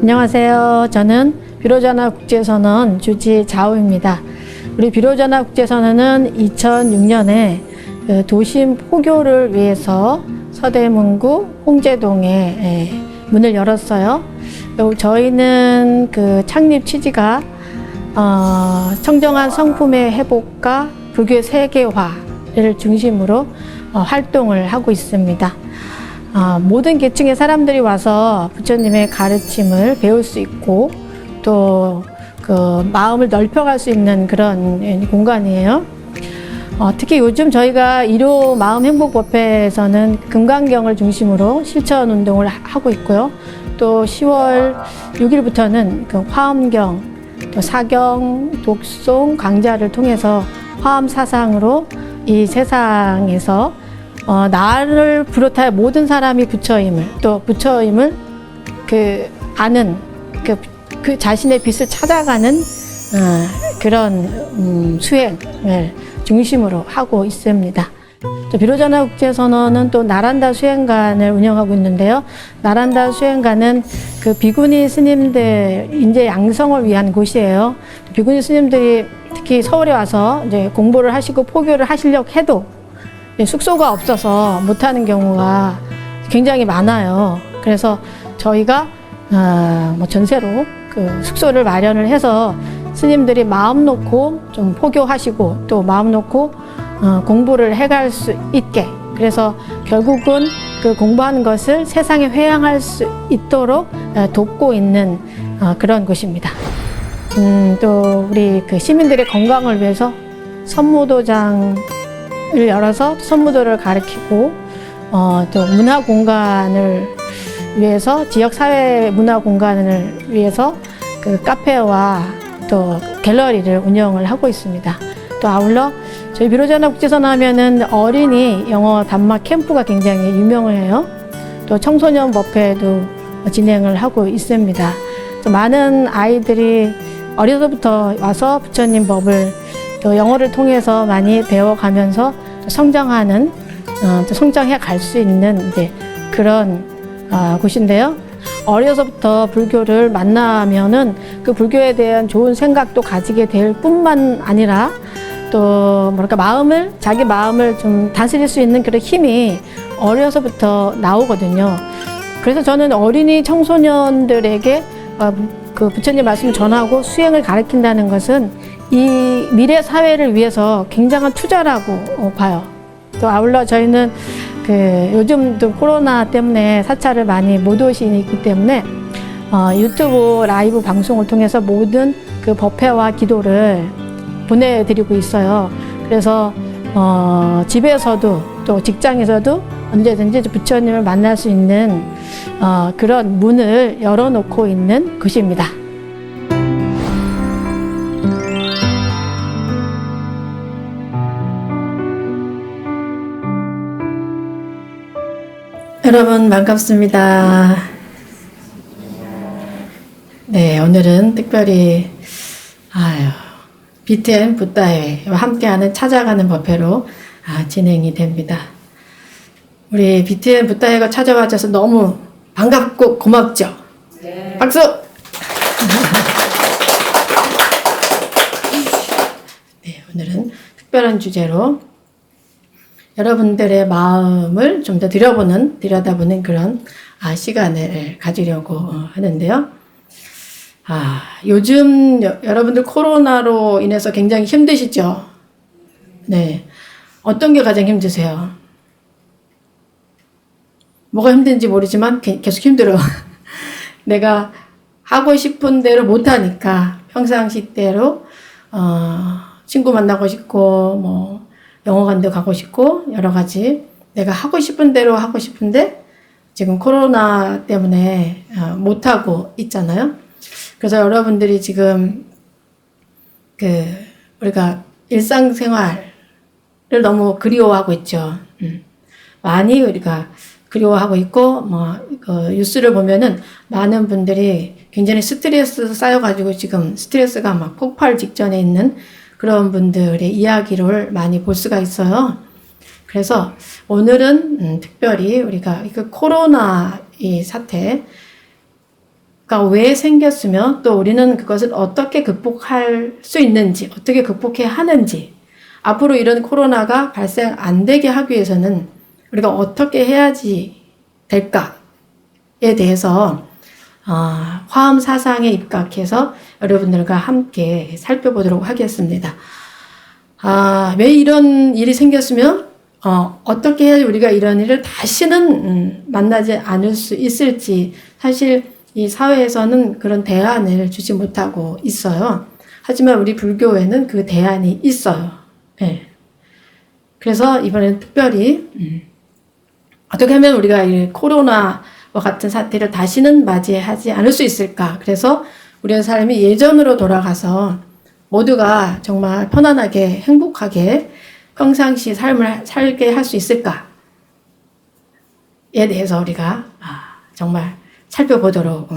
안녕하세요. 저는 비로자나 국제선언 주지 자우입니다. 우리 비로자나 국제선언은 2006년에 도심 포교를 위해서 서대문구 홍제동에 문을 열었어요. 저희는 그 창립 취지가 청정한 성품의 회복과 불교의 세계화를 중심으로 활동을 하고 있습니다. 모든 계층의 사람들이 와서 부처님의 가르침을 배울 수 있고 또 그 마음을 넓혀갈 수 있는 그런 공간이에요. 특히 요즘 저희가 1호 마음행복법회에서는 금강경을 중심으로 실천 운동을 하고 있고요. 또 10월 6일부터는 그 화엄경, 또 사경, 독송, 강좌를 통해서 화엄 사상으로 이 세상에서 나를 비롯하여 모든 사람이 부처임을, 또 부처임을 아는 그 자신의 빛을 찾아가는 그런 수행을 중심으로 하고 있습니다. 비로자나 국제선언은 또 나란다 수행관을 운영하고 있는데요. 나란다 수행관은 그 비구니 스님들 인재 양성을 위한 곳이에요. 비구니 스님들이 특히 서울에 와서 이제 공부를 하시고 포교를 하시려고 해도 숙소가 없어서 못하는 경우가 굉장히 많아요. 그래서 저희가 전세로 그 숙소를 마련을 해서 스님들이 마음 놓고 좀 포교하시고 또 마음 놓고 공부를 해갈 수 있게, 그래서 결국은 그 공부하는 것을 세상에 회양할 수 있도록 돕고 있는 그런 곳입니다. 또 우리 그 시민들의 건강을 위해서 선무도장을 열어서 선무도를 가르치고 또 문화 공간을 위해서 지역 사회 문화 공간을 위해서 그 카페와 또 갤러리를 운영을 하고 있습니다. 또 아울러 저희 비로자나 국제선언 하면은 어린이 영어 단막 캠프가 굉장히 유명해요. 또 청소년 법회도 진행을 하고 있습니다. 많은 아이들이 어려서부터 와서 부처님 법을 또 영어를 통해서 많이 배워가면서 성장하는, 또 성장해 갈 수 있는 이제 그런 곳인데요. 어려서부터 불교를 만나면은 그 불교에 대한 좋은 생각도 가지게 될 뿐만 아니라 또 자기 마음을 좀 다스릴 수 있는 그런 힘이 어려서부터 나오거든요. 그래서 저는 어린이 청소년들에게 그 부처님 말씀을 전하고 수행을 가르친다는 것은 이 미래 사회를 위해서 굉장한 투자라고 봐요. 또 아울러 저희는 요즘도 코로나 때문에 사찰을 많이 못 오시기 때문에 유튜브 라이브 방송을 통해서 모든 그 법회와 기도를 보내드리고 있어요. 그래서 집에서도 또 직장에서도 언제든지 부처님을 만날 수 있는 그런 문을 열어놓고 있는 곳입니다. 여러분 반갑습니다. 네, 오늘은 특별히 BTN 붓다회와 함께하는 찾아가는 법회로 진행이 됩니다. 우리 BTN 붓다회가 찾아와 줘서 너무 반갑고 고맙죠? 네. 박수! 네, 오늘은 특별한 주제로 여러분들의 마음을 좀 더 들여다보는 그런 시간을 가지려고 하는데요. 요즘 여러분들 코로나로 인해서 굉장히 힘드시죠? 네. 어떤 게 가장 힘드세요? 뭐가 힘든지 모르지만 계속 힘들어. 내가 하고 싶은 대로 못하니까 평상시대로 친구 만나고 싶고 영어관도 가고 싶고 여러 가지 내가 하고 싶은 대로 하고 싶은데 지금 코로나 때문에 못하고 있잖아요. 그래서 여러분들이 지금 우리가 일상생활을 너무 그리워하고 있죠. 많이 우리가 그리워하고 있고 뉴스를 보면은 많은 분들이 굉장히 스트레스 쌓여가지고 지금 스트레스가 막 폭발 직전에 있는 그런 분들의 이야기를 많이 볼 수가 있어요. 그래서 오늘은 특별히 우리가 코로나 이 사태가 왜 생겼으며 또 우리는 그것을 어떻게 극복할 수 있는지, 어떻게 극복해야 하는지, 앞으로 이런 코로나가 발생 안 되게 하기 위해서는 우리가 어떻게 해야지 될까에 대해서 화엄 사상에 입각해서 여러분들과 함께 살펴보도록 하겠습니다. 왜 이런 일이 생겼으면 어떻게 해야 우리가 이런 일을 다시는 만나지 않을 수 있을지, 사실 이 사회에서는 그런 대안을 주지 못하고 있어요. 하지만 우리 불교에는 그 대안이 있어요. 네. 그래서 이번에는 특별히 어떻게 하면 우리가 이 코로나와 같은 사태를 다시는 맞이하지 않을 수 있을까? 그래서 우리의 삶이 예전으로 돌아가서 모두가 정말 편안하게 행복하게 평상시 삶을 살게 할 수 있을까에 대해서 우리가 정말 살펴보도록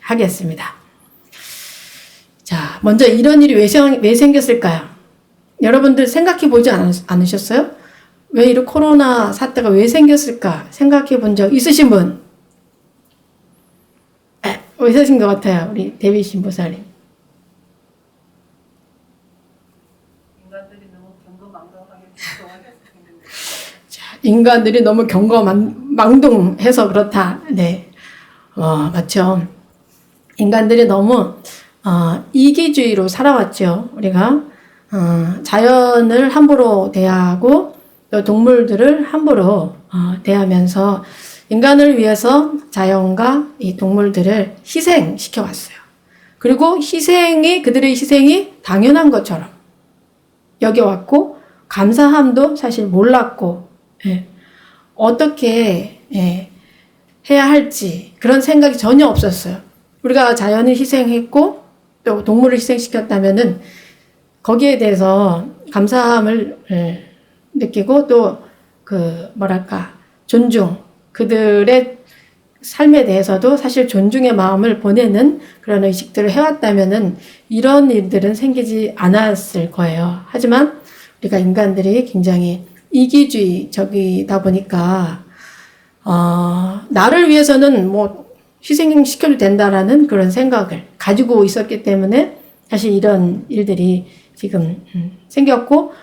하겠습니다. 자, 먼저 이런 일이 왜 생겼을까요? 여러분들 생각해 보지 않으셨어요? 왜 이런 코로나 사태가 왜 생겼을까 생각해 본 적 있으신 분? 있으신 것 같아요. 우리 데뷔 신부사님. 인간들이 너무 경거망동해서 그렇다. 네. 맞죠. 인간들이 너무 이기주의로 살아왔죠. 우리가 자연을 함부로 대하고 또 동물들을 함부로 대하면서 인간을 위해서 자연과 이 동물들을 희생시켜 왔어요. 그리고 그들의 희생이 당연한 것처럼 여겨왔고 감사함도 사실 몰랐고 어떻게 해야 할지 그런 생각이 전혀 없었어요. 우리가 자연을 희생했고 또 동물을 희생시켰다면은 거기에 대해서 감사함을 느끼고 또 존중, 그들의 삶에 대해서도 사실 존중의 마음을 보내는 그런 의식들을 해왔다면은 이런 일들은 생기지 않았을 거예요. 하지만 우리가 인간들이 굉장히 이기주의적이다 보니까 나를 위해서는 희생시켜도 된다라는 그런 생각을 가지고 있었기 때문에 사실 이런 일들이 지금 생겼고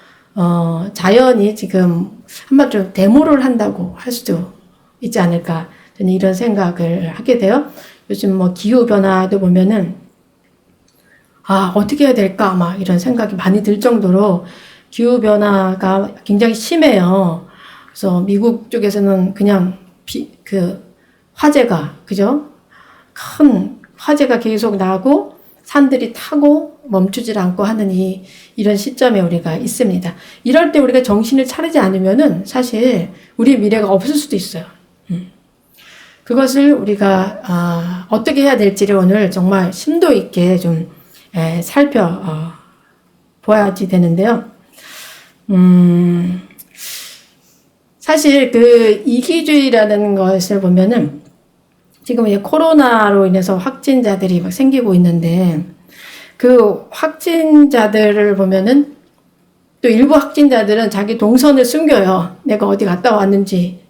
자연이 지금 한마디로 데모를 한다고 할 수도 있지 않을까 저는 이런 생각을 하게 돼요. 요즘 기후 변화도 보면은 어떻게 해야 될까 막 이런 생각이 많이 들 정도로 기후 변화가 굉장히 심해요. 그래서 미국 쪽에서는 그냥 화재가 그죠? 큰 화재가 계속 나고 산들이 타고 멈추질 않고 하는 이런 시점에 우리가 있습니다. 이럴 때 우리가 정신을 차리지 않으면은 사실 우리의 미래가 없을 수도 있어요. 그것을 우리가 어떻게 해야 될지를 오늘 정말 심도 있게 좀 살펴봐야지 되는데요. 사실 그 이기주의라는 것을 보면은 지금 이제 코로나로 인해서 확진자들이 막 생기고 있는데 그 확진자들을 보면은 또 일부 확진자들은 자기 동선을 숨겨요. 내가 어디 갔다 왔는지.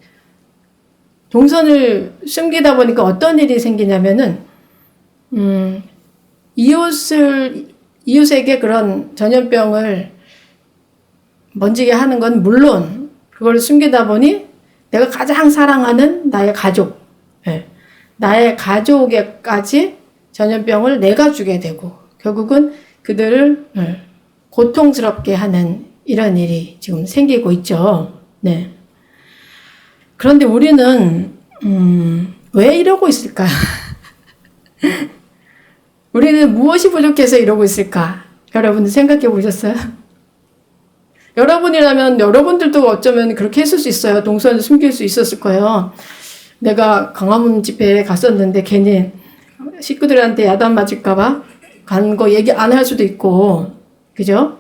동선을 숨기다 보니까 어떤 일이 생기냐면은 이웃에게 그런 전염병을 번지게 하는 건 물론 그걸 숨기다 보니 내가 가장 사랑하는 나의 가족, 나의 가족에까지 전염병을 내가 주게 되고 결국은 그들을 고통스럽게 하는 이런 일이 지금 생기고 있죠. 네. 그런데 우리는 왜 이러고 있을까? 우리는 무엇이 부족해서 이러고 있을까? 여러분들 생각해 보셨어요? 여러분이라면 여러분들도 어쩌면 그렇게 했을 수 있어요. 동선을 숨길 수 있었을 거예요. 내가 광화문 집회에 갔었는데 괜히 식구들한테 야단 맞을까봐 간 거 얘기 안 할 수도 있고, 그죠?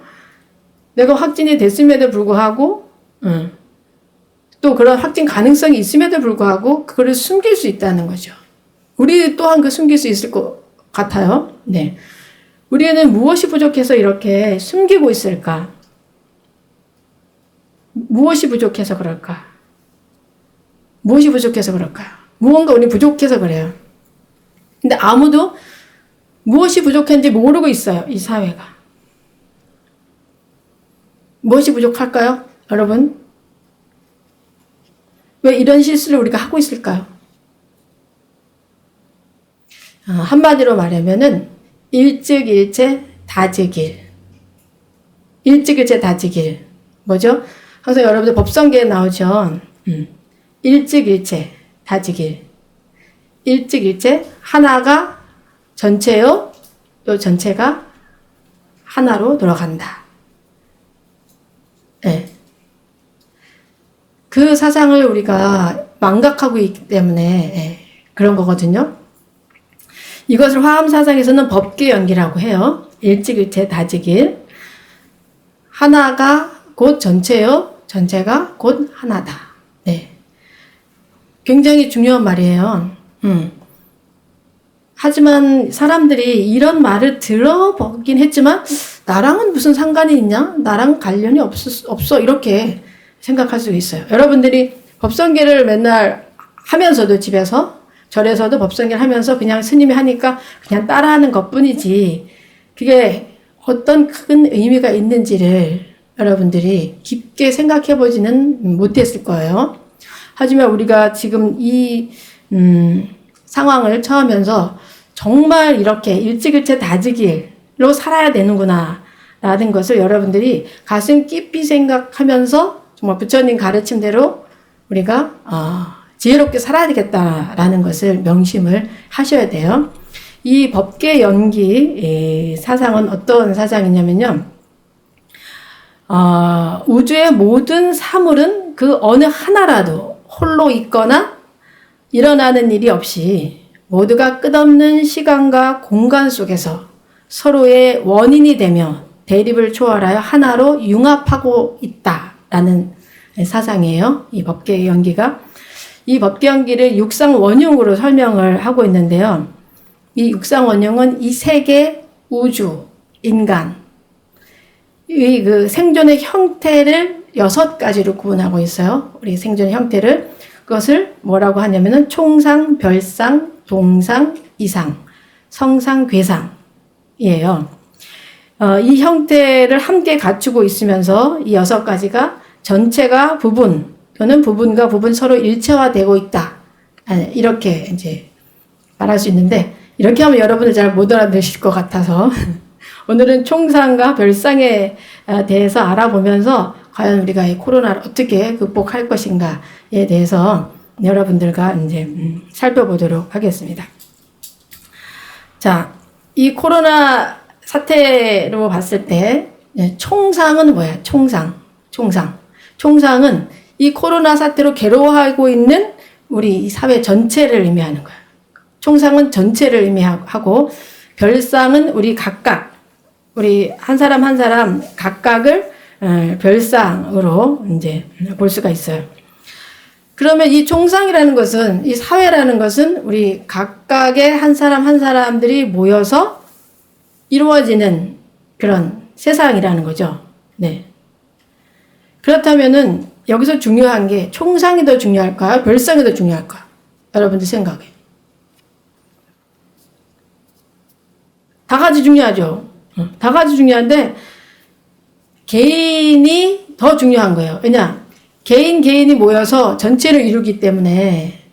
내가 확진이 됐음에도 불구하고, 또 그런 확진 가능성이 있음에도 불구하고 그거를 숨길 수 있다는 거죠. 우리 또한 숨길 수 있을 것 같아요. 네. 우리는 무엇이 부족해서 이렇게 숨기고 있을까? 무엇이 부족해서 그럴까? 무엇이 부족해서 그럴까요? 무언가 우리 부족해서 그래요. 근데 아무도 무엇이 부족한지 모르고 있어요. 이 사회가. 무엇이 부족할까요? 여러분? 왜 이런 실수를 우리가 하고 있을까요? 한마디로 말하면은 일찍일체 다지길. 일찍일체 다지길. 뭐죠? 항상 여러분들 법성계에 나오죠. 일찍일체 다지길. 일찍일체 하나가 전체요. 또 전체가 하나로 돌아간다. 네. 그 사상을 우리가 망각하고 있기 때문에 그런 거거든요. 이것을 화엄사상에서는 법계연기라고 해요. 일찍일체 다지길. 하나가 곧 전체요. 전체가 곧 하나다. 네. 굉장히 중요한 말이에요. 하지만 사람들이 이런 말을 들어보긴 했지만 나랑은 무슨 상관이 있냐? 나랑 관련이 없어. 이렇게 생각할 수 있어요. 여러분들이 법성계를 맨날 하면서도 집에서 절에서도 법성계를 하면서 그냥 스님이 하니까 그냥 따라하는 것뿐이지 그게 어떤 큰 의미가 있는지를 여러분들이 깊게 생각해 보지는 못했을 거예요. 하지만 우리가 지금 이 상황을 처하면서 정말 이렇게 일찍일체 다지기로 살아야 되는구나 라는 것을 여러분들이 가슴 깊이 생각하면서 정말 부처님 가르침대로 우리가 지혜롭게 살아야 되겠다라는 것을 명심을 하셔야 돼요. 이 법계 연기 사상은 어떤 사상이냐면요. 우주의 모든 사물은 그 어느 하나라도 홀로 있거나 일어나는 일이 없이 모두가 끝없는 시간과 공간 속에서 서로의 원인이 되며 대립을 초월하여 하나로 융합하고 있다라는 사상이에요. 이 법계 연기가. 이 법계 연기를 육상원흉으로 설명을 하고 있는데요. 이 육상원흉은 이 세계, 우주, 인간, 이 그 생존의 형태를 6가지로 구분하고 있어요. 우리 생존의 형태를. 그것을 뭐라고 하냐면은 총상, 별상, 동상, 이상, 성상, 괴상이에요. 이 형태를 함께 갖추고 있으면서 이 6가지가 전체가 부분 또는 부분과 부분 서로 일체화되고 있다. 이렇게 이제 말할 수 있는데 이렇게 하면 여러분들 잘 못 알아들으실 것 같아서 오늘은 총상과 별상에 대해서 알아보면서 과연 우리가 이 코로나를 어떻게 극복할 것인가에 대해서 여러분들과 이제 살펴보도록 하겠습니다. 자, 이 코로나 사태로 봤을 때 총상은 뭐야? 총상은 이 코로나 사태로 괴로워하고 있는 우리 이 사회 전체를 의미하는 거예요. 총상은 전체를 의미하고 별상은 우리 각각 우리 한 사람 한 사람 각각을 별상으로 이제 볼 수가 있어요. 그러면 이 총상이라는 것은 이 사회라는 것은 우리 각각의 한 사람 한 사람들이 모여서 이루어지는 그런 세상이라는 거죠. 네. 그렇다면은 여기서 중요한 게 총상이 더 중요할까요? 별상이 더 중요할까요? 여러분들 생각에. 다 같이 중요하죠. 다 같이 중요한데 개인이 더 중요한 거예요. 왜냐? 개인이 모여서 전체를 이루기 때문에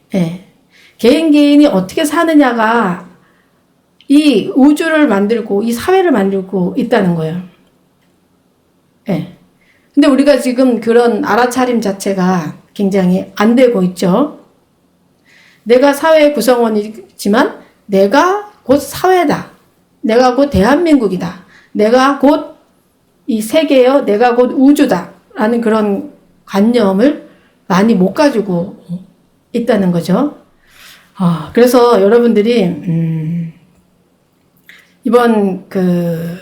개인이 어떻게 사느냐가 이 우주를 만들고 이 사회를 만들고 있다는 거예요. 근데 우리가 지금 그런 알아차림 자체가 굉장히 안 되고 있죠. 내가 사회의 구성원이지만 내가 곧 사회다. 내가 곧 대한민국이다. 내가 곧 이 세계요. 내가 곧 우주다. 라는 그런 관념을 많이 못 가지고 있다는 거죠. 그래서 여러분들이 이번 그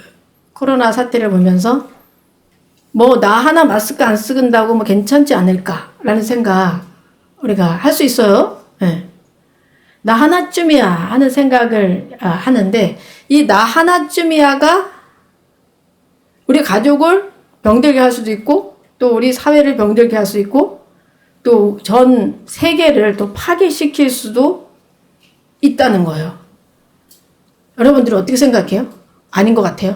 코로나 사태를 보면서 뭐 나 하나 마스크 안 쓰긴다고 뭐 괜찮지 않을까라는 생각 우리가 할 수 있어요. 나 하나쯤이야 하는 생각을 하는데 이 나 하나쯤이야가 우리 가족을 병들게 할 수도 있고 또 우리 사회를 병들게 할 수 있고 또 전 세계를 또 파괴시킬 수도 있다는 거예요. 여러분들은 어떻게 생각해요? 아닌 것 같아요?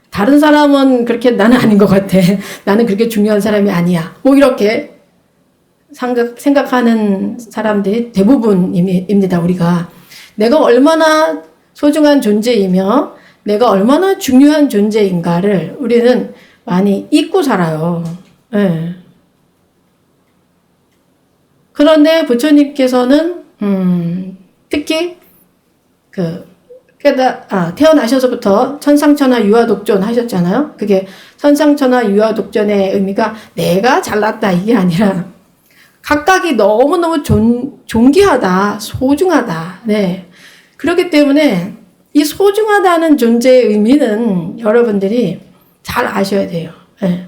다른 사람은 그렇게 나는 아닌 것 같아. 나는 그렇게 중요한 사람이 아니야. 뭐 이렇게 생각하는 사람들이 대부분입니다, 우리가. 내가 얼마나 소중한 존재이며 내가 얼마나 중요한 존재인가를 우리는 많이 잊고 살아요. 네. 그런데 부처님께서는 특히 태어나셔서부터 천상천하 유아독존 하셨잖아요. 그게 천상천하 유아독존의 의미가 내가 잘났다 이게 아니라 각각이 너무너무 존귀하다, 소중하다. 네. 그렇기 때문에 이 소중하다는 존재의 의미는 여러분들이 잘 아셔야 돼요. 네.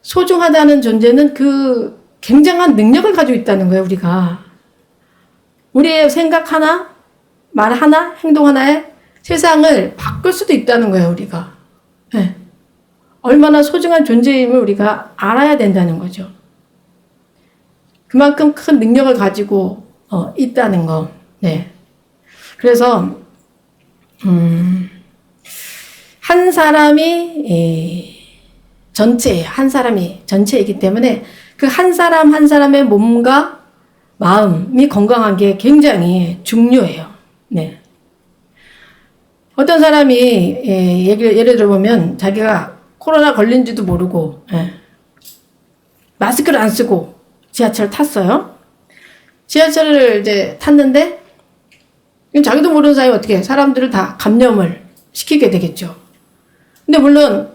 소중하다는 존재는 그 굉장한 능력을 가지고 있다는 거예요, 우리가. 우리의 생각 하나, 말 하나, 행동 하나에 세상을 바꿀 수도 있다는 거예요, 우리가. 네. 얼마나 소중한 존재임을 우리가 알아야 된다는 거죠. 그만큼 큰 능력을 가지고 있다는 거. 네. 그래서 한 사람이 전체예요. 한 사람이 전체이기 때문에 그 한 사람 한 사람의 몸과 마음이 건강한 게 굉장히 중요해요. 네. 어떤 사람이 예를 들어보면 자기가 코로나 걸린지도 모르고 마스크를 안 쓰고 지하철을 탔어요. 지하철을 이제 탔는데 자기도 모르는 사이에 어떻게 사람들을 다 감염을 시키게 되겠죠. 근데 물론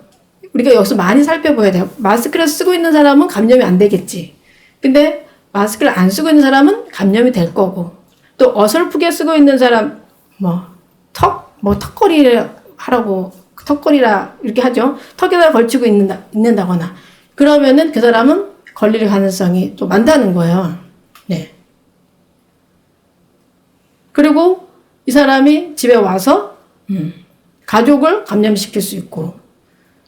우리가 여기서 많이 살펴봐야 돼요. 마스크를 쓰고 있는 사람은 감염이 안 되겠지. 근데 마스크를 안 쓰고 있는 사람은 감염이 될 거고, 또 어설프게 쓰고 있는 사람, 턱걸이를 하라고, 턱걸이라 이렇게 하죠. 턱에다 걸치고 있는다거나. 그러면은 그 사람은 걸릴 가능성이 또 많다는 거예요. 네. 그리고 이 사람이 집에 와서 가족을 감염시킬 수 있고,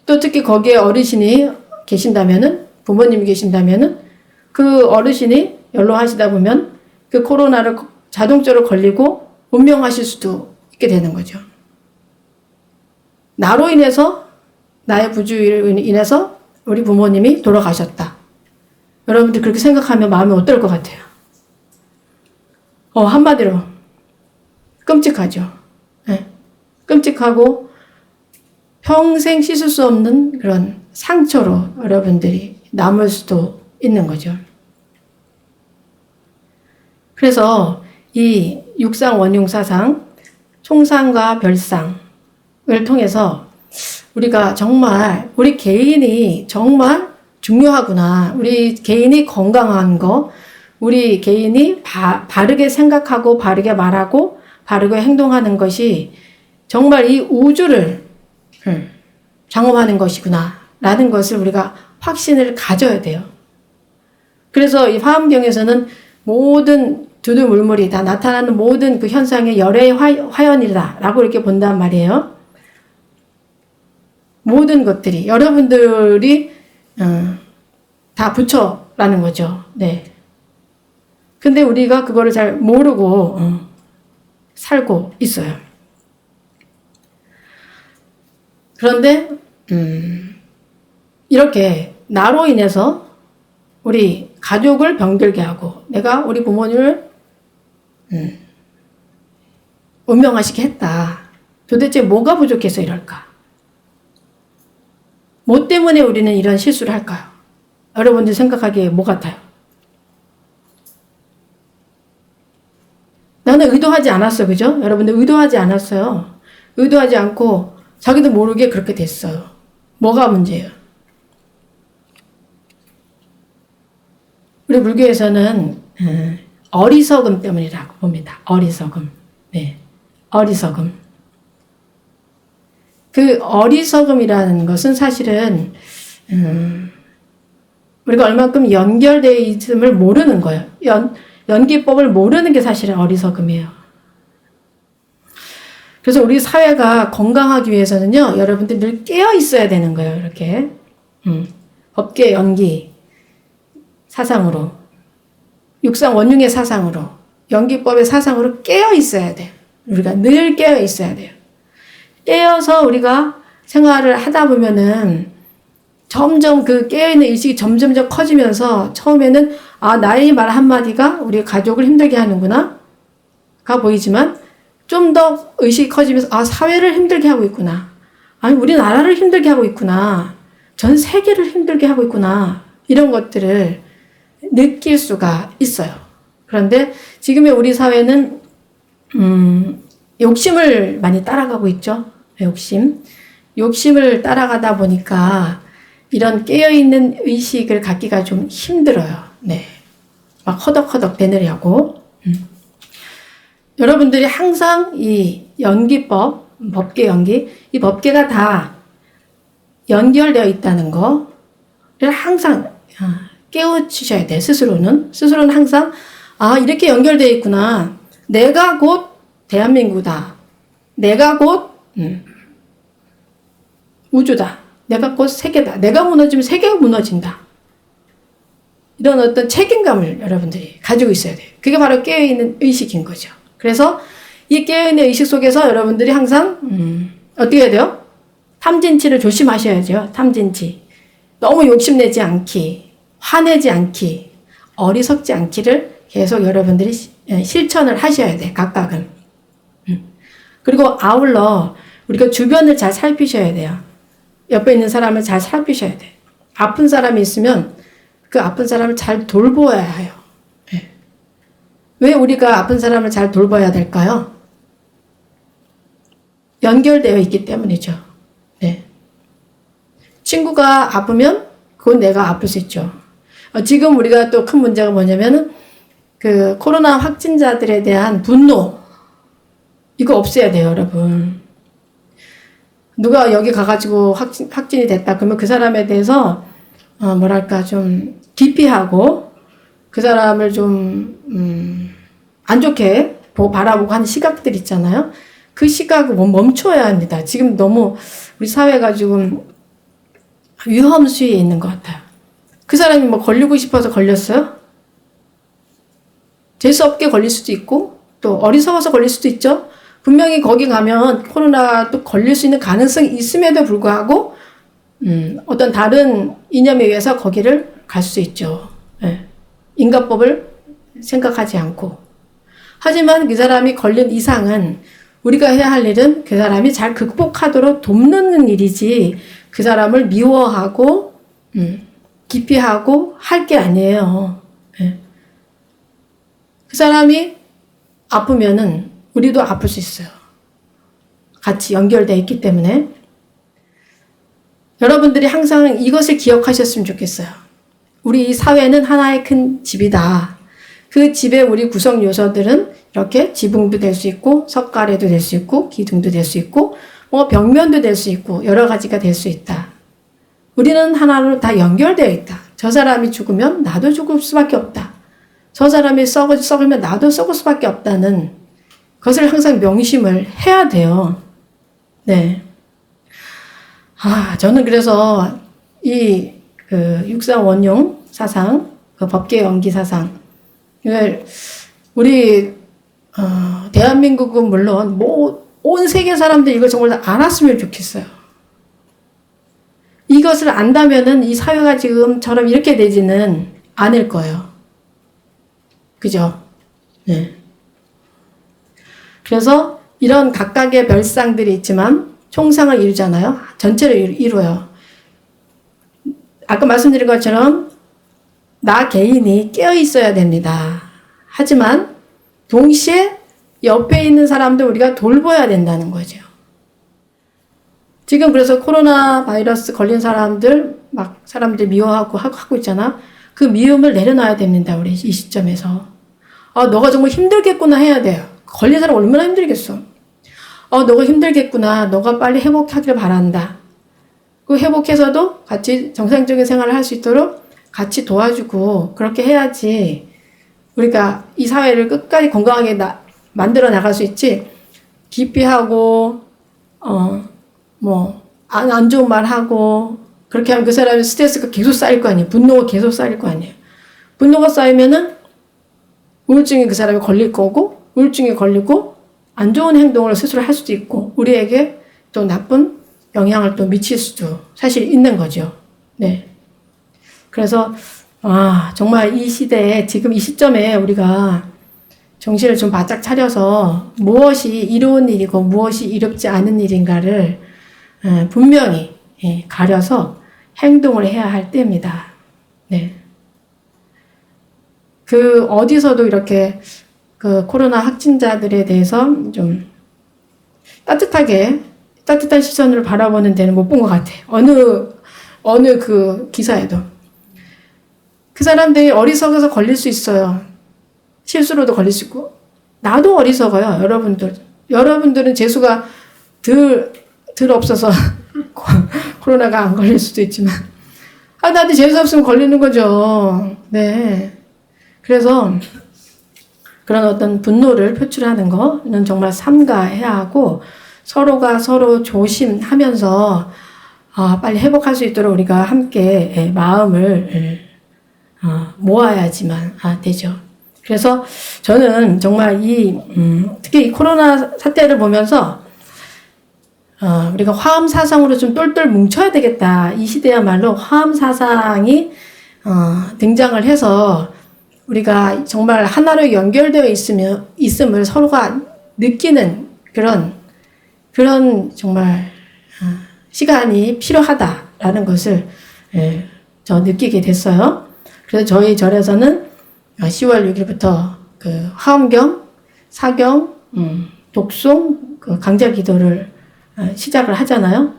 또 특히 거기에 어르신이 계신다면은, 부모님이 계신다면은 그 어르신이 연로하시다 보면 그 코로나를 자동적으로 걸리고 운명하실 수도 있게 되는 거죠. 나로 인해서, 나의 부주의로 인해서 우리 부모님이 돌아가셨다. 여러분들 그렇게 생각하면 마음이 어떨 것 같아요? 한마디로 끔찍하죠. 네. 끔찍하고 평생 씻을 수 없는 그런 상처로 여러분들이 남을 수도 있는 거죠. 그래서 이 육상원흉사상, 총상과 별상을 통해서 우리가 정말 우리 개인이 정말 중요하구나. 우리 개인이 건강한 거, 우리 개인이 바르게 생각하고 바르게 말하고 바르게 행동하는 것이 정말 이 우주를 장엄하는 것이구나 라는 것을 우리가 확신을 가져야 돼요. 그래서 이 화엄경에서는 모든 두두물물이 다 나타나는 모든 그 현상의 열의 화연이다 라고 이렇게 본단 말이에요. 모든 것들이 여러분들이 다 부처라는 거죠. 네. 근데 우리가 그거를 잘 모르고 살고 있어요. 그런데 이렇게 나로 인해서 우리 가족을 병들게 하고 내가 우리 부모님을 운명하시게 했다. 도대체 뭐가 부족해서 이럴까? 뭐 때문에 우리는 이런 실수를 할까요? 여러분들 생각하기에 뭐 같아요? 나는 의도하지 않았어. 그죠? 여러분들 의도하지 않았어요. 의도하지 않고 자기도 모르게 그렇게 됐어요. 뭐가 문제예요? 우리 불교에서는 어리석음 때문이라고 봅니다. 어리석음. 네. 어리석음. 그 어리석음이라는 것은 사실은 우리가 얼만큼 연결되어 있음을 모르는 거예요. 연기법을 모르는 게 사실은 어리석음이에요. 그래서 우리 사회가 건강하기 위해서는요, 여러분들 늘 깨어 있어야 되는 거예요. 이렇게 법계 연기 사상으로, 육상 원흉의 사상으로, 연기법의 사상으로 깨어 있어야 돼. 우리가 늘 깨어 있어야 돼요. 깨어서 우리가 생활을 하다 보면은 점점 그 깨어있는 의식이 점점 커지면서 처음에는 나의 말 한마디가 우리 가족을 힘들게 하는구나 가 보이지만 좀 더 의식이 커지면서 사회를 힘들게 하고 있구나. 아니 우리나라를 힘들게 하고 있구나. 전 세계를 힘들게 하고 있구나. 이런 것들을 느낄 수가 있어요. 그런데 지금의 우리 사회는 욕심을 많이 따라가고 있죠. 욕심을 따라가다 보니까 이런 깨어있는 의식을 갖기가 좀 힘들어요. 네. 막 허덕허덕 대느라고. 여러분들이 항상 이 연기법, 법계 연기, 이 법계가 다 연결되어 있다는 거를 항상 깨우치셔야 돼요. 스스로는 항상 이렇게 연결되어 있구나. 내가 곧 대한민국이다. 내가 곧 우주다. 내가 곧 세계다. 내가 무너지면 세계가 무너진다. 이런 어떤 책임감을 여러분들이 가지고 있어야 돼요. 그게 바로 깨어있는 의식인 거죠. 그래서 이 깨어있는 의식 속에서 여러분들이 항상 어떻게 해야 돼요? 탐진치를 조심하셔야죠. 탐진치. 너무 욕심내지 않기, 화내지 않기, 어리석지 않기를 계속 여러분들이 실천을 하셔야 돼. 각각은. 그리고 아울러 우리가 주변을 잘 살피셔야 돼요. 옆에 있는 사람을 잘 살피셔야 돼. 아픈 사람이 있으면 그 아픈 사람을 잘 돌보아야 해요. 네. 왜 우리가 아픈 사람을 잘 돌봐야 될까요? 연결되어 있기 때문이죠. 네. 친구가 아프면 그건 내가 아플 수 있죠. 지금 우리가 또 큰 문제가 뭐냐면은 그 코로나 확진자들에 대한 분노 이거 없애야 돼요, 여러분. 누가 여기 가가지고 확진이 됐다 그러면 그 사람에 대해서 좀 기피하고 그 사람을 좀 안 좋게 바라보고 하는 시각들 있잖아요. 그 시각을 멈춰야 합니다. 지금 너무 우리 사회가 지금 위험수위에 있는 것 같아요. 그 사람이 걸리고 싶어서 걸렸어요? 재수없게 걸릴 수도 있고 또 어리석어서 걸릴 수도 있죠. 분명히 거기 가면 코로나 또 걸릴 수 있는 가능성이 있음에도 불구하고 어떤 다른 이념에 의해서 거기를 갈 수 있죠. 네. 인과법을 생각하지 않고. 하지만 그 사람이 걸린 이상은 우리가 해야 할 일은 그 사람이 잘 극복하도록 돕는 일이지 그 사람을 미워하고 기피하고 할 게 아니에요. 네. 그 사람이 아프면은 우리도 아플 수 있어요. 같이 연결되어 있기 때문에. 여러분들이 항상 이것을 기억하셨으면 좋겠어요. 우리 이 사회는 하나의 큰 집이다. 그 집의 우리 구성 요소들은 이렇게 지붕도 될 수 있고 석가래도 될 수 있고 기둥도 될 수 있고 벽면도 될 수 있고 여러 가지가 될 수 있다. 우리는 하나로 다 연결되어 있다. 저 사람이 죽으면 나도 죽을 수밖에 없다. 저 사람이 썩으면 나도 썩을 수밖에 없다는 그것을 항상 명심을 해야 돼요. 네. 저는 그래서 이 육상 원용 사상, 그 법계 연기 사상, 이걸 우리 대한민국은 물론 온 세계 사람들이 이걸 정말 다 알았으면 좋겠어요. 이것을 안다면은 이 사회가 지금처럼 이렇게 되지는 않을 거예요. 그죠? 네. 그래서 이런 각각의 별상들이 있지만 총상을 이루잖아요. 전체를 이루어요. 아까 말씀드린 것처럼 나 개인이 깨어 있어야 됩니다. 하지만 동시에 옆에 있는 사람들 우리가 돌봐야 된다는 거죠. 지금 그래서 코로나 바이러스 걸린 사람들 사람들 미워하고 하고 있잖아. 그 미움을 내려놔야 됩니다. 우리 이 시점에서. 너가 정말 힘들겠구나 해야 돼요. 걸린 사람 얼마나 힘들겠어. 너가 힘들겠구나. 너가 빨리 회복하기를 바란다. 그 회복해서도 같이 정상적인 생활을 할 수 있도록 같이 도와주고 그렇게 해야지 우리가 이 사회를 끝까지 건강하게 만들어 나갈 수 있지. 기피하고 안 좋은 말 하고 그렇게 하면 그 사람의 스트레스가 계속 쌓일 거 아니에요. 분노가 계속 쌓일 거 아니에요. 분노가 쌓이면은 우울증에 그 사람이 걸릴 거고 우울증에 걸리고 안 좋은 행동을 스스로 할 수도 있고 우리에게 또 나쁜 영향을 또 미칠 수도 사실 있는 거죠. 네. 그래서 정말 이 시대에 지금 이 시점에 우리가 정신을 좀 바짝 차려서 무엇이 이로운 일이고 무엇이 이롭지 않은 일인가를 분명히 가려서 행동을 해야 할 때입니다. 네. 그 어디서도 이렇게 그 코로나 확진자들에 대해서 좀 따뜻한 시선으로 바라보는 데는 못 본 것 같아. 어느 그 기사에도. 그 사람들이 어리석어서 걸릴 수 있어요. 실수로도 걸릴 수 있고. 나도 어리석어요, 여러분들은 재수가 덜 없어서 코로나가 안 걸릴 수도 있지만. 나도 재수 없으면 걸리는 거죠. 네. 그래서 그런 어떤 분노를 표출하는 거는 정말 삼가해야 하고 서로가 서로 조심하면서 빨리 회복할 수 있도록 우리가 함께 마음을 모아야지만 되죠. 그래서 저는 정말 특히 이 코로나 사태를 보면서 우리가 화엄 사상으로 좀 똘똘 뭉쳐야 되겠다. 이 시대야말로 화엄 사상이 등장을 해서 우리가 정말 하나로 연결되어 있음을 서로가 느끼는 그런 정말 시간이 필요하다라는 것을 저 느끼게 됐어요. 그래서 저희 절에서는 10월 6일부터 그 화엄경, 사경, 독송, 그 강제 기도를 시작을 하잖아요.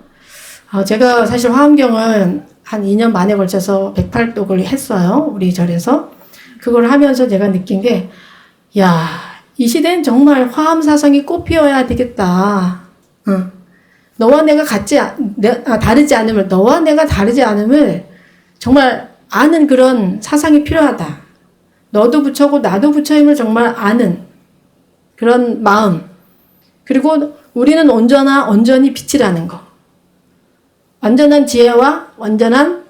제가 사실 화엄경을 한 2년 만에 걸쳐서 108독을 했어요. 우리 절에서. 그걸 하면서 제가 느낀 게, 이 시대는 정말 화엄 사상이 꽃피어야 되겠다. 너와 내가 다르지 않음을, 너와 내가 다르지 않음을 정말 아는 그런 사상이 필요하다. 너도 부처고 나도 부처임을 정말 아는 그런 마음. 그리고 우리는 온전히 빛이라는 거. 완전한 지혜와 완전한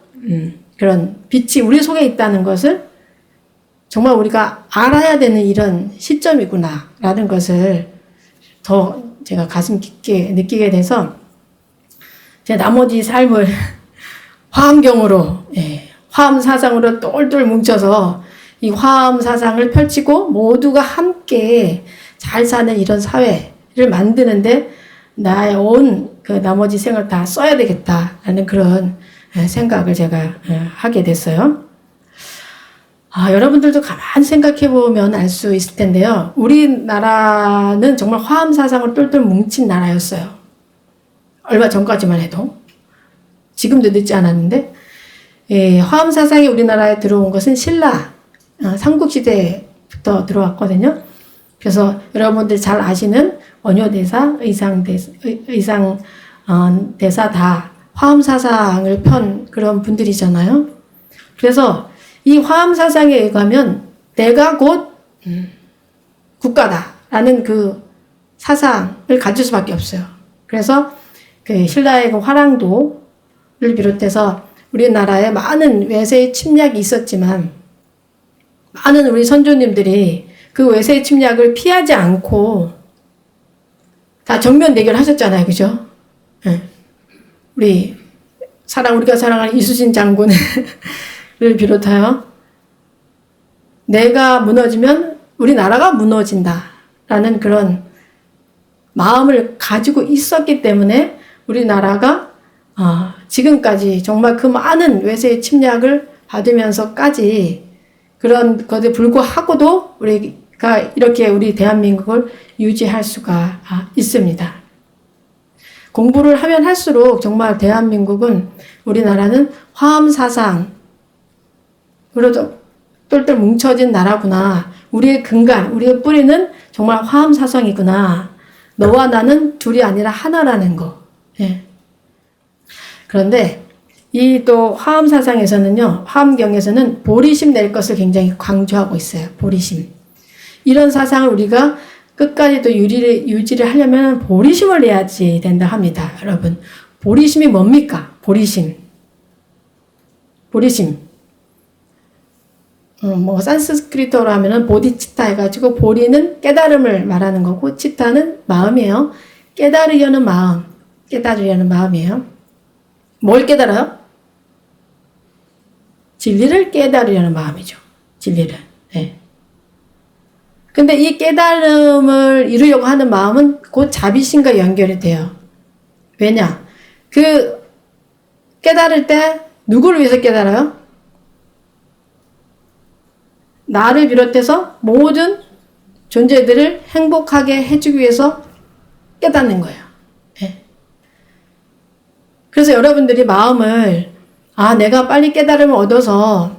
그런 빛이 우리 속에 있다는 것을 정말 우리가 알아야 되는 이런 시점이구나 라는 것을 더 제가 가슴 깊게 느끼게 돼서 제 나머지 삶을 화엄경으로 화엄 사상으로 똘똘 뭉쳐서 이 화엄 사상을 펼치고 모두가 함께 잘 사는 이런 사회를 만드는데 나의 온 그 나머지 생을 다 써야 되겠다라는 그런 생각을 제가 하게 됐어요. 여러분들도 가만히 생각해 보면 알 수 있을 텐데요. 우리나라는 정말 화엄 사상으로 똘똘 뭉친 나라였어요. 얼마 전까지만 해도. 지금도 늦지 않았는데 화엄 사상이 우리나라에 들어온 것은 신라 삼국시대부터 들어왔거든요. 그래서 여러분들 잘 아시는 원효대사, 의상대사 다 화엄 사상을 편 그런 분들이잖아요. 그래서 이 화엄 사상에 의하면 내가 곧 국가다라는 그 사상을 가질 수밖에 없어요. 그래서 그 신라의 그 화랑도를 비롯해서 우리나라에 많은 외세의 침략이 있었지만 많은 우리 선조님들이 그 외세의 침략을 피하지 않고 다 정면 대결하셨잖아요. 그죠? 네. 우리가 사랑하는 이수신 장군을 비롯하여 내가 무너지면 우리나라가 무너진다라는 그런 마음을 가지고 있었기 때문에 우리나라가 지금까지 정말 그 많은 외세의 침략을 받으면서까지 그런 것에 불구하고도 우리가 이렇게 우리 대한민국을 유지할 수가 있습니다. 공부를 하면 할수록 정말 대한민국은 우리나라는 화엄 사상으로 똘똘 뭉쳐진 나라구나. 우리의 근간, 우리의 뿌리는 정말 화엄 사상이구나. 너와 나는 둘이 아니라 하나라는 거. 예. 그런데 이 또 화엄 사상에서는요, 화엄경에서는 보리심 낼 것을 굉장히 강조하고 있어요. 보리심. 이런 사상을 우리가 끝까지 또 유지를 하려면 보리심을 내야지 된다 합니다. 여러분. 보리심이 뭡니까? 보리심. 뭐 산스크리트어로 하면은 보디치타 해가지고 보리는 깨달음을 말하는 거고 치타는 마음이에요. 깨달으려는 마음, 깨달으려는 마음이에요. 뭘 깨달아요? 진리를 깨달으려는 마음이죠. 진리를. 네. 근데 이 깨달음을 이루려고 하는 마음은 곧 자비심과 연결이 돼요. 왜냐? 그 깨달을 때 누구를 위해서 깨달아요? 나를 비롯해서 모든 존재들을 행복하게 해주기 위해서 깨닫는 거예요. 네. 그래서 여러분들이 마음을 내가 빨리 깨달음을 얻어서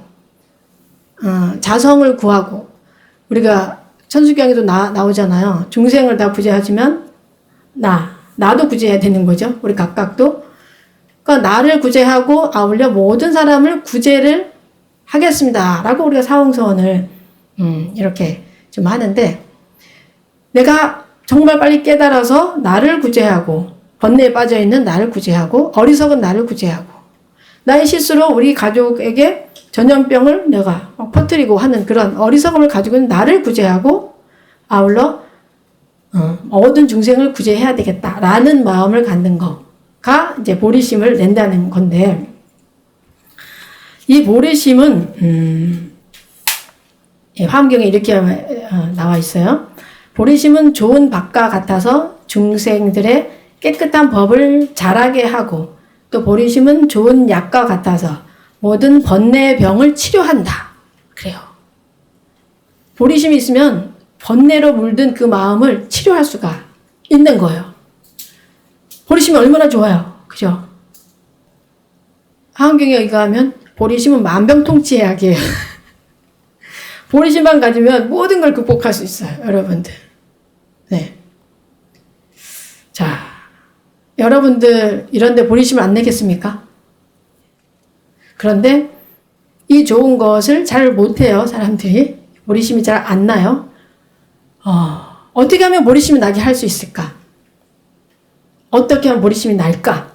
자성을 구하고 우리가 천주교에도 나오잖아요. 중생을 다 구제하지만 나도 구제해야 되는 거죠. 우리 각각도. 그러니까 나를 구제하고 아울러 모든 사람을 구제를 하겠습니다. 라고 우리가 사홍서원을 이렇게 좀 하는데 내가 정말 빨리 깨달아서 나를 구제하고 번뇌에 빠져있는 나를 구제하고 어리석은 나를 구제하고 나의 실수로 우리 가족에게 전염병을 내가 퍼뜨리고 하는 그런 어리석음을 가지고 있는 나를 구제하고 아울러 모든 중생을 구제해야 되겠다라는 마음을 갖는 거가 이제 보리심을 낸다는 건데 이 보리심은 화엄경에 이렇게 나와 있어요. 보리심은 좋은 밭과 같아서 중생들의 깨끗한 법을 자라게 하고 또 보리심은 좋은 약과 같아서 모든 번뇌의 병을 치료한다. 그래요. 보리심이 있으면 번뇌로 물든 그 마음을 치료할 수가 있는 거예요. 보리심이 얼마나 좋아요. 그죠? 화엄경에 의하면 보리심은 만병통치약이에요. 보리심만 가지면 모든 걸 극복할 수 있어요. 여러분들. 네. 자, 여러분들 이런데 보리심을 안 내겠습니까? 그런데 이 좋은 것을 잘 못해요. 사람들이. 보리심이 잘 안 나요. 어떻게 하면 보리심이 나게 할 수 있을까? 어떻게 하면 보리심이 날까?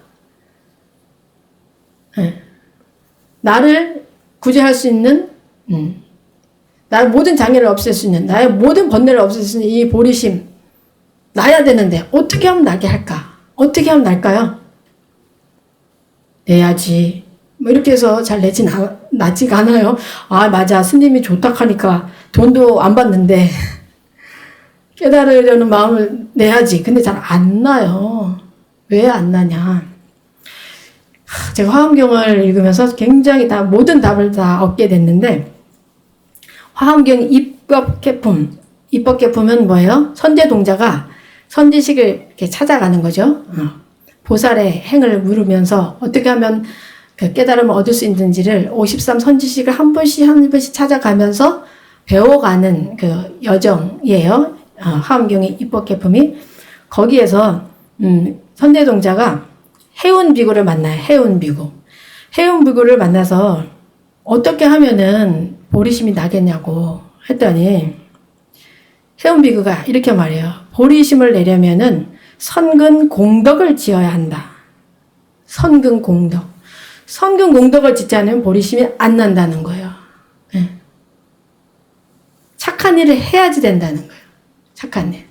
네. 나를 구제할 수 있는 나의 모든 장애를 없앨 수 있는 나의 모든 번뇌를 없앨 수 있는 이 보리심 나야 되는데 어떻게 하면 나게 할까? 어떻게 하면 날까요? 내야지. 뭐 이렇게 해서 잘 나지가 않아요. 맞아. 스님이 좋다 하니까 돈도 안 받는데 깨달으려는 마음을 내야지. 근데 잘 안 나요. 왜 안 나냐? 제가 화엄경을 읽으면서 굉장히 모든 답을 다 얻게 됐는데 화엄경 입법개품. 입법개품은 뭐예요? 선제동자가 선지식을 이렇게 찾아가는 거죠. 보살의 행을 물으면서 어떻게 하면 그 깨달음을 얻을 수 있는지를 53 선지식을 한 번씩 찾아가면서 배워가는 그 여정이에요. 화엄경의 입법개품이. 거기에서 선제동자가 해운비구를 만나요. 해운비구를 만나서 어떻게 하면은 보리심이 나겠냐고 했더니 해운비구가 이렇게 말해요. 보리심을 내려면은 선근 공덕을 지어야 한다. 선근 공덕. 선근 공덕을 짓지 않으면 보리심이 안 난다는 거예요. 네. 착한 일을 해야지 된다는 거예요. 착한 일.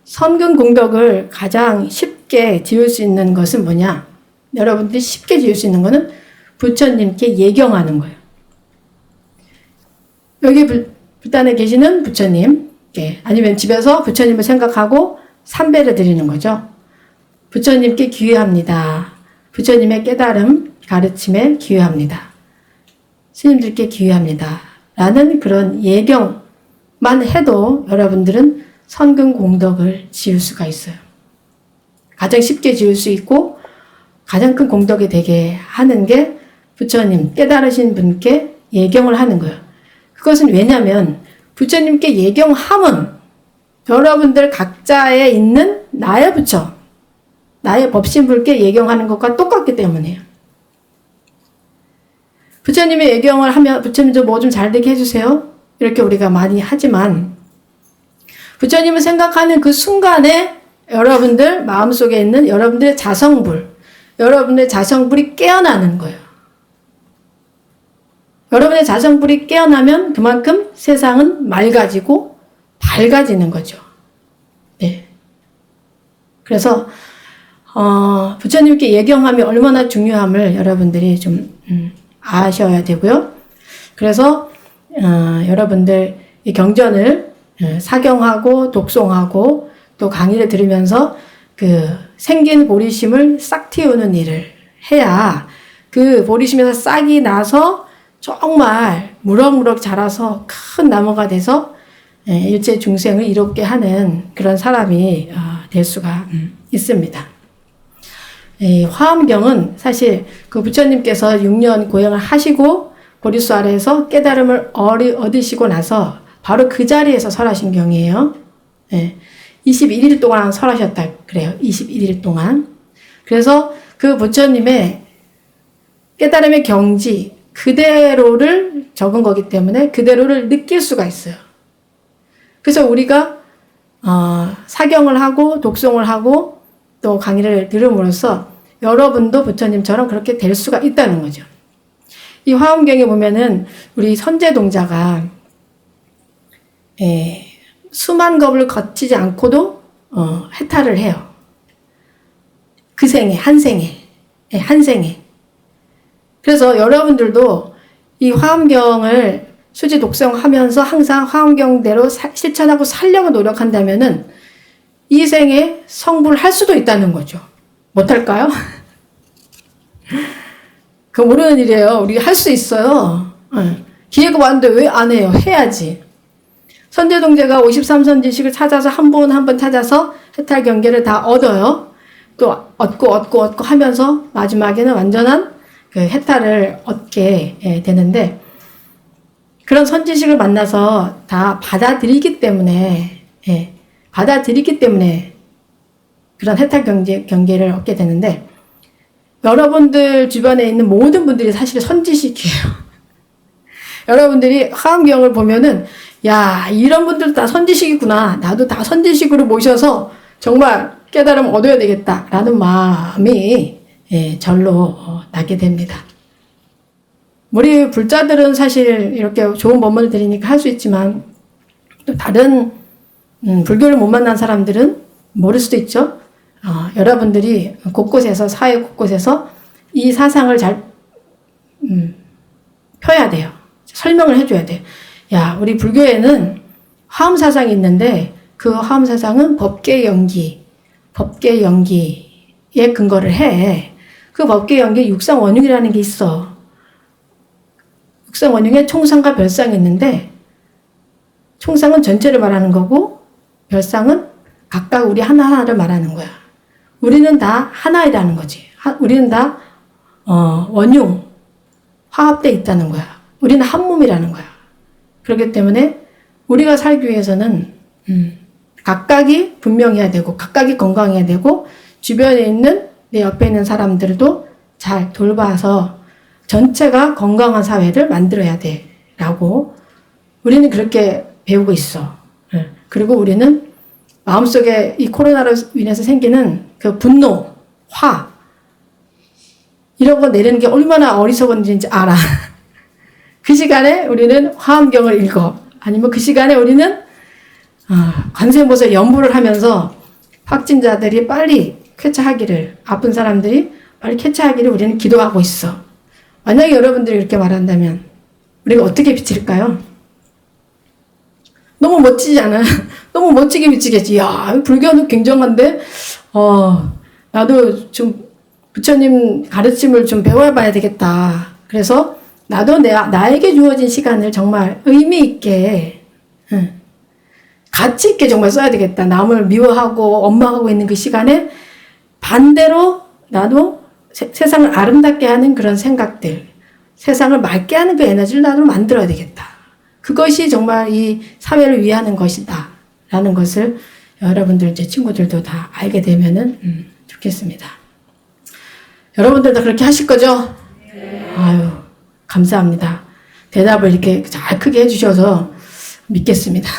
선근 공덕을 가장 쉽게 지을 수 있는 것은 뭐냐? 여러분들이 쉽게 지을 수 있는 것은 부처님께 예경하는 거예요. 여기 불단에 계시는 부처님, 아니면 집에서 부처님을 생각하고 삼배를 드리는 거죠. 부처님께 기회합니다. 부처님의 깨달음, 가르침에 기회합니다. 스님들께 기회합니다. 라는 그런 예경만 해도 여러분들은 선근 공덕을 지을 수가 있어요. 가장 쉽게 지을 수 있고 가장 큰 공덕이 되게 하는 게 부처님, 깨달으신 분께 예경을 하는 거예요. 그것은 왜냐하면 부처님께 예경함은 여러분들 각자에 있는 나의 부처, 나의 법신불께 예경하는 것과 똑같기 때문이에요. 부처님의 예경을 하면 부처님도 뭐 좀 잘되게 해주세요. 이렇게 우리가 많이 하지만 부처님을 생각하는 그 순간에 여러분들 마음속에 있는 여러분들의 자성불, 여러분들의 자성불이 깨어나는 거예요. 여러분의 자성불이 깨어나면 그만큼 세상은 맑아지고 밝아지는 거죠. 네. 그래서 부처님께 예경함이 얼마나 중요함을 여러분들이 좀 아셔야 되고요. 그래서 여러분들 이 경전을 사경하고 독송하고 또 강의를 들으면서 그 생긴 보리심을 싹 틔우는 일을 해야 그 보리심에서 싹이 나서 정말 무럭무럭 자라서 큰 나무가 돼서 일체 중생을 이롭게 하는 그런 사람이 될 수가 있습니다. 이 화엄경은 사실 그 부처님께서 6년 고행을 하시고 보리수 아래에서 깨달음을 얻으시고 나서 바로 그 자리에서 설하신 경이에요. 21일 동안 설하셨다 그래요. 21일 동안. 그래서 그 부처님의 깨달음의 경지 그대로를 적은 거기 때문에 그대로를 느낄 수가 있어요. 그래서 우리가 사경을 하고 독송을 하고 또 강의를 들음으로써 여러분도 부처님처럼 그렇게 될 수가 있다는 거죠. 이 화엄경에 보면은 우리 선제동자가 수만 겁을 거치지 않고도 해탈을 해요. 그 생에, 한 생에, 한 생에. 그래서 여러분들도 이 화엄경을 수지 독성하면서 항상 화엄경대로 실천하고 살려고 노력한다면은 이 생에 성불을 할 수도 있다는 거죠. 못할까요? 그거 모르는 일이에요. 우리 할 수 있어요. 기회가 왔는데 왜 안 해요? 해야지. 선제동자가 53선지식을 찾아서 한 번 한 번 찾아서 해탈 경계를 다 얻어요. 또 얻고 하면서 마지막에는 완전한 그 해탈을 얻게 되는데 그런 선지식을 만나서 다 받아들이기 때문에 그런 해탈 경계를 얻게 되는데 여러분들 주변에 있는 모든 분들이 사실 선지식이에요. 여러분들이 화엄경을 보면은 야 이런 분들 다 선지식이구나. 나도 다 선지식으로 모셔서 정말 깨달음 얻어야 되겠다라는 마음이 절로 나게 됩니다. 우리 불자들은 사실 이렇게 좋은 법문을 드리니까 할 수 있지만 또 다른 불교를 못 만난 사람들은 모를 수도 있죠. 여러분들이 곳곳에서 사회 곳곳에서 이 사상을 잘 펴야 돼요. 설명을 해줘야 돼요. 야 우리 불교에는 화엄 사상이 있는데 그 화엄 사상은 법계 연기에 근거를 해. 그 법계 연기에 육상원흉이라는 게 있어. 육상원흉에 총상과 별상이 있는데 총상은 전체를 말하는 거고 별상은 각각 우리 하나하나를 말하는 거야. 우리는 다 하나이라는 거지. 우리는 다 원흉, 화합돼 있다는 거야. 우리는 한 몸이라는 거야. 그렇기 때문에 우리가 살기 위해서는 각각이 분명해야 되고 각각이 건강해야 되고 주변에 있는 내 옆에 있는 사람들도 잘 돌봐서 전체가 건강한 사회를 만들어야 돼 라고 우리는 그렇게 배우고 있어. 그리고 우리는 마음속에 이 코로나로 인해서 생기는 그 분노, 화 이런 거 내리는 게 얼마나 어리석은지 알아. 그 시간에 우리는 화엄경을 읽어. 아니면 그 시간에 우리는 관세음보살 연부를 하면서 확진자들이 빨리 쾌차하기를, 아픈 사람들이 빨리 쾌차하기를 우리는 기도하고 있어. 만약에 여러분들이 이렇게 말한다면 우리가 어떻게 비칠까요? 너무 멋지지 않아요? 너무 멋지게 비치겠지. 야, 불교는 굉장한데, 나도 좀 부처님 가르침을 좀 배워봐야 되겠다. 그래서 나도 나에게 주어진 시간을 정말 의미 있게, 가치 있게 정말 써야 되겠다. 남을 미워하고 원망하고 있는 그 시간에 반대로 나도 세상을 아름답게 하는 그런 생각들, 세상을 맑게 하는 그 에너지를 나도 만들어야 되겠다. 그것이 정말 이 사회를 위하는 것이다. 라는 것을 여러분들, 제 친구들도 다 알게 되면은 좋겠습니다. 여러분들도 그렇게 하실 거죠? 네. 아유, 감사합니다. 대답을 이렇게 잘 크게 해주셔서 믿겠습니다.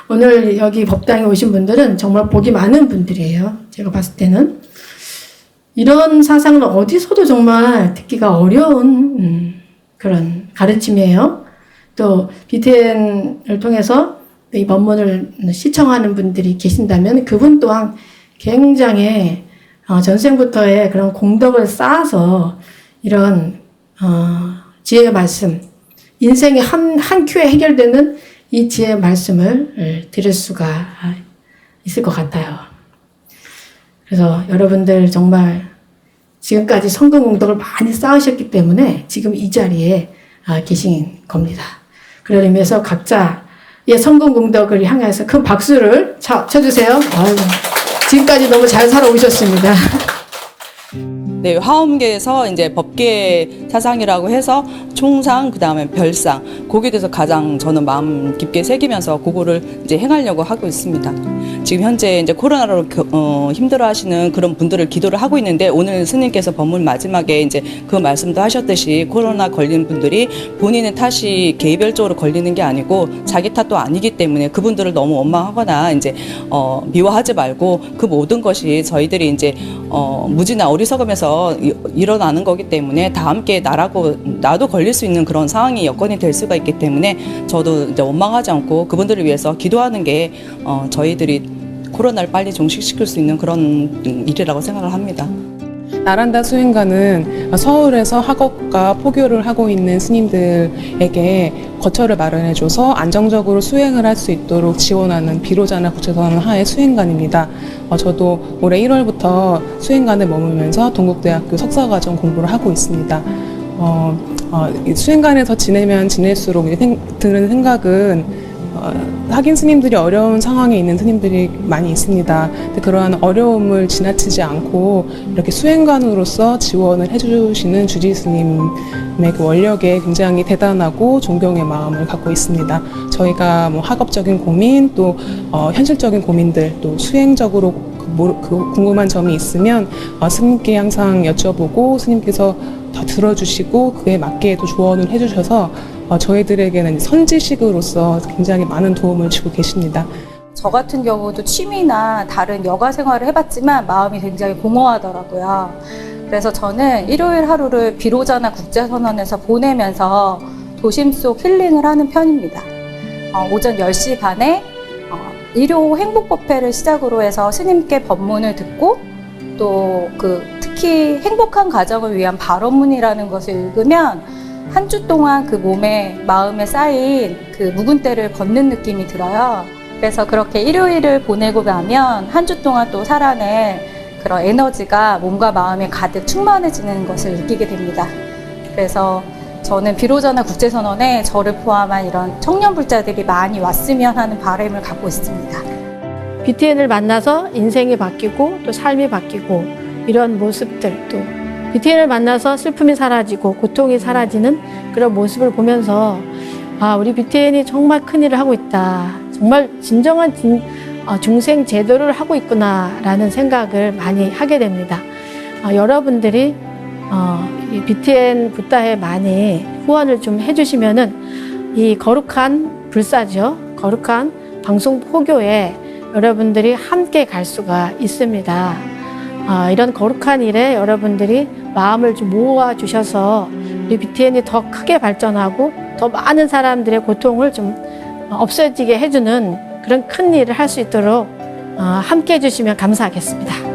오늘 여기 법당에 오신 분들은 정말 복이 많은 분들이에요. 제가 봤을 때는. 이런 사상은 어디서도 정말 듣기가 어려운 그런 가르침이에요. 또 BTN을 통해서 이 법문을 시청하는 분들이 계신다면 그분 또한 굉장히 전생부터의 그런 공덕을 쌓아서 이런 지혜의 말씀, 인생의 한 큐에 해결되는 이 지혜의 말씀을 들을 수가 있을 것 같아요. 그래서 여러분들 정말 지금까지 성공 공덕을 많이 쌓으셨기 때문에 지금 이 자리에 계신 겁니다. 그런 의미에서 각자의 성공 공덕을 향해서 큰 박수를 쳐주세요. 아이고, 지금까지 너무 잘 살아오셨습니다. 네, 화엄계에서 이제 법계 사상이라고 해서 총상, 그 다음에 별상, 거기에 대해서 가장 저는 마음 깊게 새기면서 그거를 이제 행하려고 하고 있습니다. 지금 현재 이제 코로나로 힘들어하시는 그런 분들을 기도를 하고 있는데 오늘 스님께서 법문 마지막에 이제 그 말씀도 하셨듯이 코로나 걸린 분들이 본인의 탓이 개별적으로 걸리는 게 아니고 자기 탓도 아니기 때문에 그분들을 너무 원망하거나 이제 미워하지 말고 그 모든 것이 저희들이 이제 무지나 어리석으면서 일어나는 거기 때문에 다 함께 나도 걸릴 수 있는 그런 상황이 여건이 될 수가 있기 때문에 저도 이제 원망하지 않고 그분들을 위해서 기도하는 게 저희들이 코로나를 빨리 종식시킬 수 있는 그런 일이라고 생각을 합니다. 나란다 수행가는 서울에서 학업과 포교를 하고 있는 스님들에게 거처를 마련해줘서 안정적으로 수행을 할 수 있도록 지원하는 비로자나 국제선언 하의 수행관입니다. 저도 올해 1월부터 수행관에 머물면서 동국대학교 석사과정 공부를 하고 있습니다. 수행관에서 지내면 지낼수록 드는 생각은 하긴 스님들이 어려운 상황에 있는 스님들이 많이 있습니다. 근데 그러한 어려움을 지나치지 않고 이렇게 수행관으로서 지원을 해주시는 주지 스님의 그 원력에 굉장히 대단하고 존경의 마음을 갖고 있습니다. 저희가 뭐 학업적인 고민, 또 현실적인 고민들, 또 수행적으로 궁금한 점이 있으면 스님께 항상 여쭤보고 스님께서 더 들어주시고 그에 맞게 또 조언을 해주셔서 저희들에게는 선지식으로서 굉장히 많은 도움을 주고 계십니다. 저 같은 경우도 취미나 다른 여가 생활을 해봤지만 마음이 굉장히 공허하더라고요. 그래서 저는 일요일 하루를 비로자나 국제선언에서 보내면서 도심 속 힐링을 하는 편입니다. 오전 10시 반에 일요 행복법회를 시작으로 해서 스님께 법문을 듣고 또 특히 행복한 가정을 위한 발언문이라는 것을 읽으면 한 주 동안 그 몸에 마음에 쌓인 그 묵은 때를 걷는 느낌이 들어요. 그래서 그렇게 일요일을 보내고 나면 한 주 동안 또 살아낼 그런 에너지가 몸과 마음에 가득 충만해지는 것을 느끼게 됩니다. 그래서 저는 비로자나 국제선언에 저를 포함한 이런 청년불자들이 많이 왔으면 하는 바람을 갖고 있습니다. BTN을 만나서 인생이 바뀌고 또 삶이 바뀌고 이런 모습들, 또 BTN을 만나서 슬픔이 사라지고 고통이 사라지는 그런 모습을 보면서 우리 BTN이 정말 큰일을 하고 있다. 정말 진정한 중생 제도를 하고 있구나라는 생각을 많이 하게 됩니다. 여러분들이 이 BTN 붓다에 많이 후원을 좀 해주시면은 이 거룩한 불사죠. 거룩한 방송 포교에 여러분들이 함께 갈 수가 있습니다. 이런 거룩한 일에 여러분들이 마음을 좀 모아 주셔서 우리 BTN이 더 크게 발전하고 더 많은 사람들의 고통을 좀 없어지게 해주는 그런 큰 일을 할 수 있도록 함께 해주시면 감사하겠습니다.